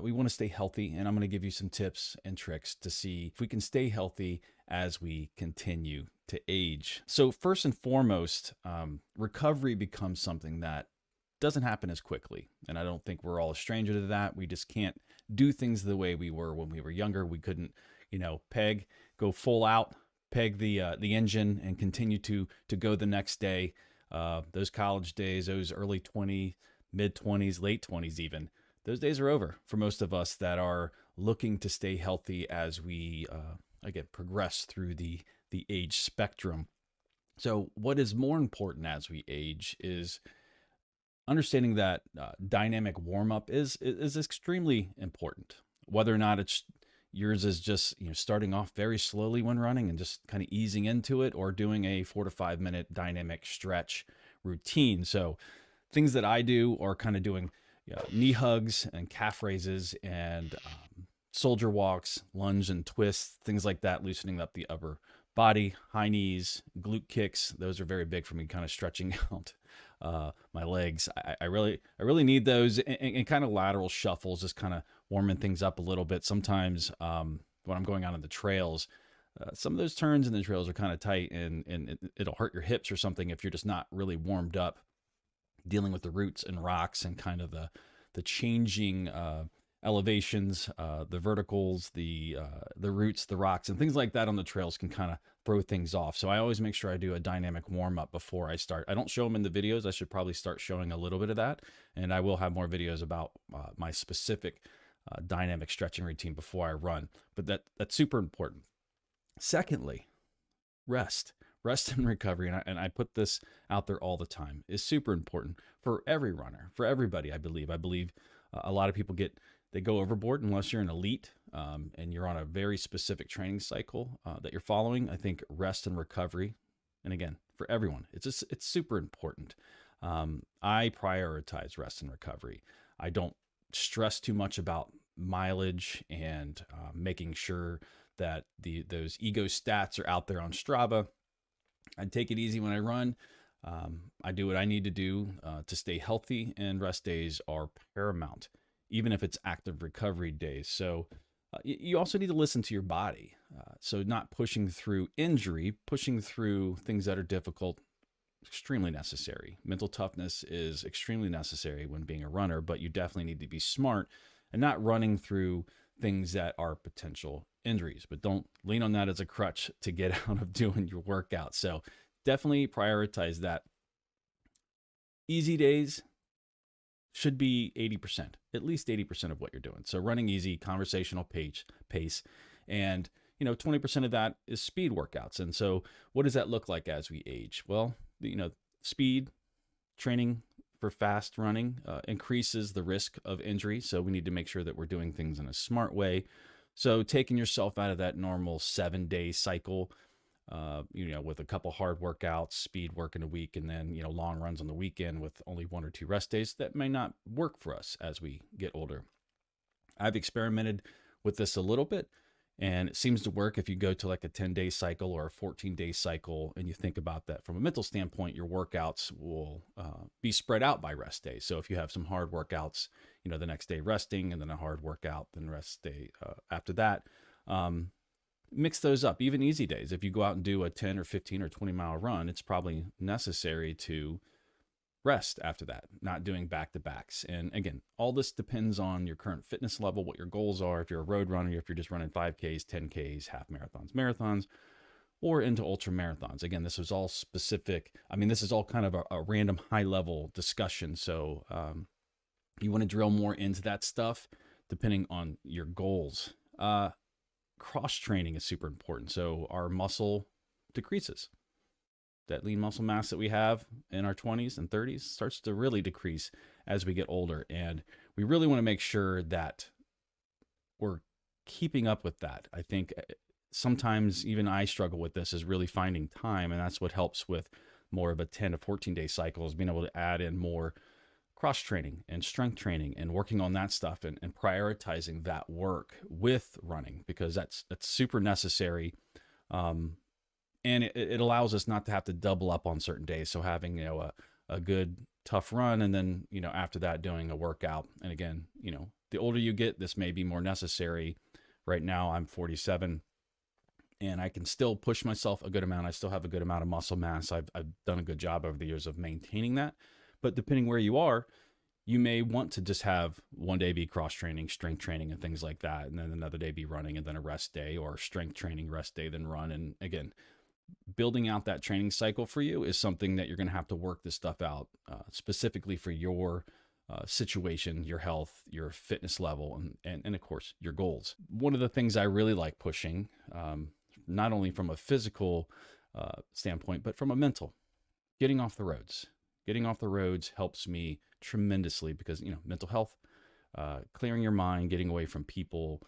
We want to stay healthy, and I'm going to give you some tips and tricks to see if we can stay healthy as we continue to age. So, first and foremost, recovery becomes something that doesn't happen as quickly. And I don't think we're all a stranger to that. We just can't do things the way we were when we were younger. We couldn't, go full out, peg the engine, and continue to go the next day. Those college days, those early 20s, mid 20s, late 20s, even those days are over for most of us that are looking to stay healthy as we again progress through the age spectrum. So, what is more important as we age is understanding that dynamic warm up is extremely important. Whether or not it's yours is just starting off very slowly when running and just kind of easing into it, or doing a 4 to 5 minute dynamic stretch routine. So things that I do are kind of doing knee hugs and calf raises and soldier walks, lunge and twists, things like that, loosening up the upper body, high knees, glute kicks. Those are very big for me, kind of stretching out my legs. I really need those, and kind of lateral shuffles, just kind of warming things up a little bit. Sometimes when I'm going out on the trails, some of those turns in the trails are kind of tight, and it'll hurt your hips or something if you're just not really warmed up, dealing with the roots and rocks and kind of the changing elevations, the verticals, the roots, the rocks, and things like that on the trails can kind of throw things off. So I always make sure I do a dynamic warm up before I start. I don't show them in the videos. I should probably start showing a little bit of that, and I will have more videos about my specific dynamic stretching routine before I run. But that's super important. Secondly, rest. Rest and recovery, and I put this out there all the time, is super important for every runner, for everybody. I believe a lot of people they go overboard unless you're an elite and you're on a very specific training cycle that you're following. I think rest and recovery, and again, for everyone, it's super important. I prioritize rest and recovery. I don't stress too much about mileage and making sure that those ego stats are out there on Strava. I take it easy when I run. I do what I need to do to stay healthy, and rest days are paramount, even if it's active recovery days. So you also need to listen to your body. So not pushing through injury, pushing through things that are difficult, extremely necessary. Mental toughness is extremely necessary when being a runner, but you definitely need to be smart and not running through things that are potential injuries. But don't lean on that as a crutch to get out of doing your workout. So definitely prioritize that. Easy days should be 80%, at least 80% of what you're doing. So running easy, conversational pace, and 20% of that is speed workouts. And so what does that look like as we age? Well, speed training for fast running increases the risk of injury. So we need to make sure that we're doing things in a smart way. So taking yourself out of that normal 7-day cycle, with a couple hard workouts, speed work in a week, and then, long runs on the weekend with only 1 or 2 rest days, that may not work for us as we get older. I've experimented with this a little bit, and it seems to work if you go to like a 10-day cycle or a 14-day cycle, and you think about that from a mental standpoint. Your workouts will be spread out by rest days. So if you have some hard workouts, the next day resting, and then a hard workout, then rest day after that, mix those up. Even easy days, if you go out and do a 10 or 15 or 20 mile run, it's probably necessary to rest after that, not doing back-to-backs. And again, all this depends on your current fitness level, what your goals are. If you're a road runner, if you're just running 5Ks, 10Ks, half marathons, or into ultra marathons. Again, this is all specific. This is all kind of a random high-level discussion. So you want to drill more into that stuff depending on your goals. Cross training is super important. So our muscle decreases. That lean muscle mass that we have in our 20s and 30s starts to really decrease as we get older. And we really want to make sure that we're keeping up with that. I think sometimes even I struggle with this, is really finding time. And that's what helps with more of a 10 to 14 day cycle, is being able to add in more cross training and strength training and working on that stuff, and prioritizing that work with running, because that's super necessary. And it allows us not to have to double up on certain days. So having, a good tough run. And then, after that, doing a workout. And again, the older you get, this may be more necessary. Right now, I'm 47 and I can still push myself a good amount. I still have a good amount of muscle mass. I've done a good job over the years of maintaining that. But depending where you are, you may want to just have one day be cross training, strength training, and things like that. And then another day be running, and then a rest day, or strength training, rest day, then run. And again, building out that training cycle for you is something that you're going to have to work this stuff out specifically for your situation, your health, your fitness level, and of course, your goals. One of the things I really like pushing, not only from a physical standpoint, but from a mental, getting off the roads. Getting off the roads helps me tremendously because, mental health, clearing your mind, getting away from people,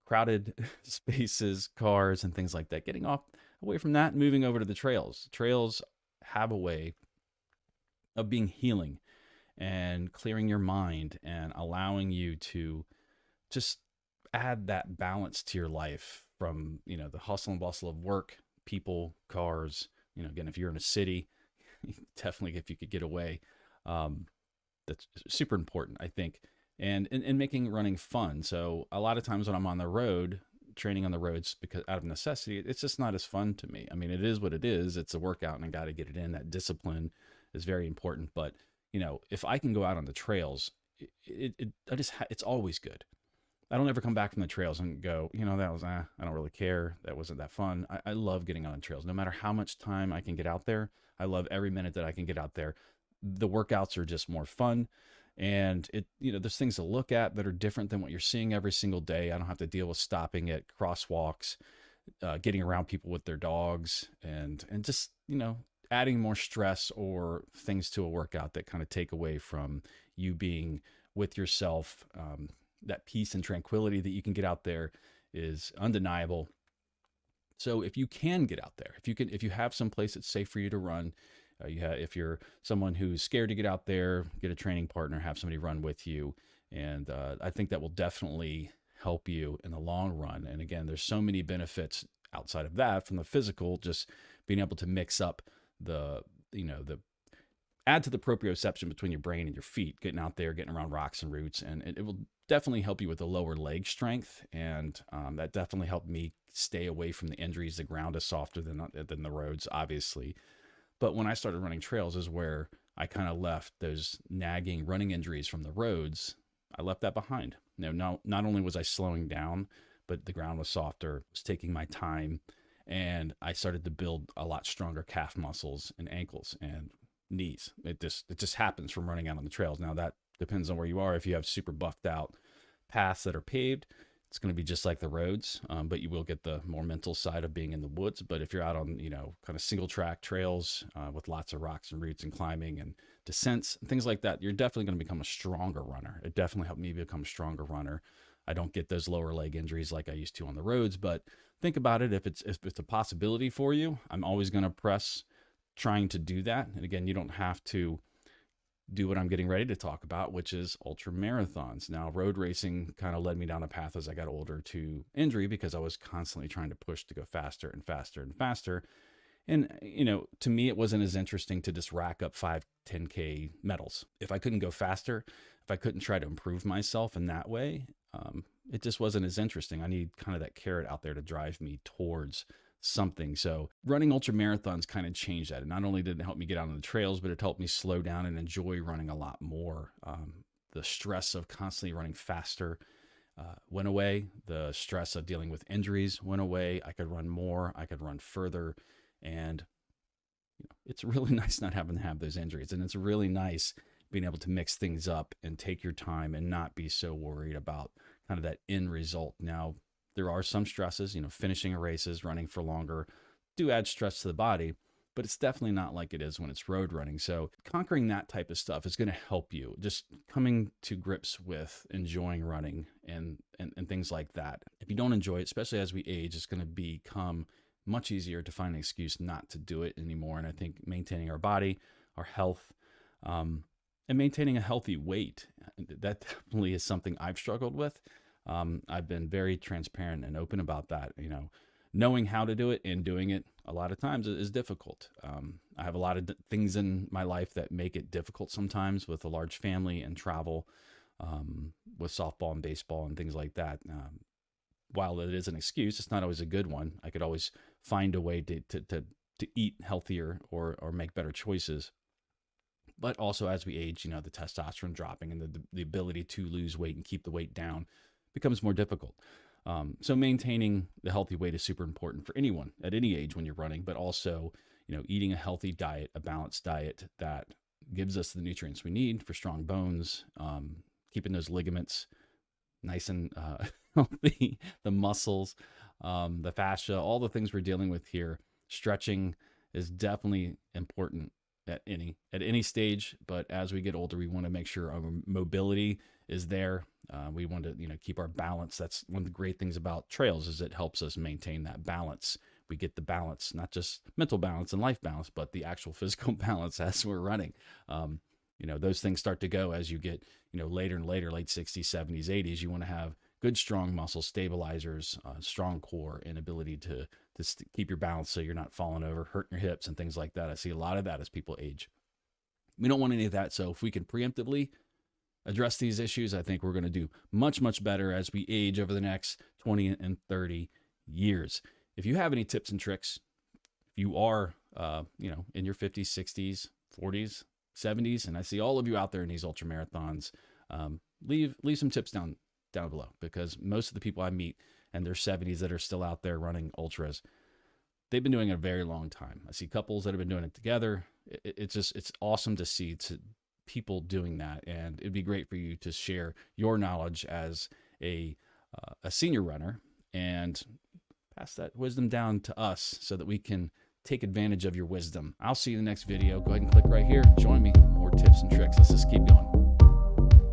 crowded spaces, cars, and things like that. Getting away from that, moving over to the trails. Trails have a way of being healing and clearing your mind and allowing you to just add that balance to your life from, the hustle and bustle of work, people, cars. Again, if you're in a city, definitely if you could get away, that's super important, I think. And making running fun. So a lot of times when I'm on the road, training on the roads, because out of necessity, it's just not as fun to me. I mean, it is what it is. It's a workout and I got to get it in. That discipline is very important. But, if I can go out on the trails, it's always good. I don't ever come back from the trails and go, that was, I don't really care. That wasn't that fun. I love getting on trails. No matter how much time I can get out there, I love every minute that I can get out there. The workouts are just more fun. And there's things to look at that are different than what you're seeing every single day. I don't have to deal with stopping at crosswalks, getting around people with their dogs, and just, adding more stress or things to a workout that kind of take away from you being with yourself. That peace and tranquility that you can get out there is undeniable. So if you can get out there, if you have some place that's safe for you to run, if you're someone who's scared to get out there, get a training partner, have somebody run with you. And I think that will definitely help you in the long run. And again, there's so many benefits outside of that from the physical, just being able to mix up the add to the proprioception between your brain and your feet, getting out there, getting around rocks and roots. And it will definitely help you with the lower leg strength. And that definitely helped me stay away from the injuries. The ground is softer than the roads, obviously. But when I started running trails is where I kind of left those nagging running injuries from the roads. I left that behind. Not only was I slowing down, but the ground was softer, was taking my time, and I started to build a lot stronger calf muscles and ankles and knees. It just happens from running out on the trails. Now that depends on where you are. If you have super buffed out paths that are paved, it's going to be just like the roads, but you will get the more mental side of being in the woods. But if you're out on, kind of single track trails with lots of rocks and roots and climbing and descents and things like that, you're definitely going to become a stronger runner. It definitely helped me become a stronger runner. I don't get those lower leg injuries like I used to on the roads, but think about it. If it's a possibility for you, I'm always going to press trying to do that. And again, you don't have to do what I'm getting ready to talk about, which is ultra marathons. Now, road racing kind of led me down a path as I got older to injury because I was constantly trying to push to go faster and faster and faster. And, to me, it wasn't as interesting to just rack up 5, 10K medals. If I couldn't go faster, if I couldn't try to improve myself in that way, it just wasn't as interesting. I need kind of that carrot out there to drive me towards something. So running ultra marathons kind of changed that. And not only did it help me get out on the trails, but it helped me slow down and enjoy running a lot more. The stress of constantly running faster went away. The stress of dealing with injuries went away. I could run more. I could run further. And it's really nice not having to have those injuries. And it's really nice being able to mix things up and take your time and not be so worried about kind of that end result. Now, there are some stresses, finishing a races, running for longer, do add stress to the body, but it's definitely not like it is when it's road running. So conquering that type of stuff is going to help you. Just coming to grips with enjoying running and things like that. If you don't enjoy it, especially as we age, it's going to become much easier to find an excuse not to do it anymore. And I think maintaining our body, our health, and maintaining a healthy weight, that definitely is something I've struggled with. I've been very transparent and open about that. knowing how to do it and doing it a lot of times is difficult. I have a lot of things in my life that make it difficult sometimes, with a large family and travel, with softball and baseball and things like that. While it is an excuse, it's not always a good one. I could always find a way to eat healthier or make better choices. But also, as we age, the testosterone dropping and the ability to lose weight and keep the weight down becomes more difficult. So maintaining the healthy weight is super important for anyone at any age when you're running, but also, eating a healthy diet, a balanced diet that gives us the nutrients we need for strong bones, keeping those ligaments nice and healthy, the muscles, the fascia, all the things we're dealing with here. Stretching is definitely important at any stage, but as we get older, we want to make sure our mobility is there. We want to keep our balance. That's one of the great things about trails, is it helps us maintain that balance. We get the balance, not just mental balance and life balance, but the actual physical balance as we're running. Those things start to go as you get later and later, late 60s, 70s, 80s. You want to have good, strong muscle stabilizers, strong core, and ability to keep your balance so you're not falling over, hurting your hips and things like that. I see a lot of that as people age. We don't want any of that. So if we can preemptively address these issues, I think we're going to do much, much better as we age over the next 20 and 30 years. If you have any tips and tricks, if you are, in your 50s, 60s, 40s, 70s, and I see all of you out there in these ultra marathons, leave some tips down below, because most of the people I meet in their 70s that are still out there running ultras, they've been doing it a very long time. I see couples that have been doing it together. It's awesome to see people doing that, and it'd be great for you to share your knowledge as a senior runner and pass that wisdom down to us so that we can take advantage of your wisdom. I'll see you in the next video. Go ahead and click right here. Join me. More tips and tricks. Let's just keep going.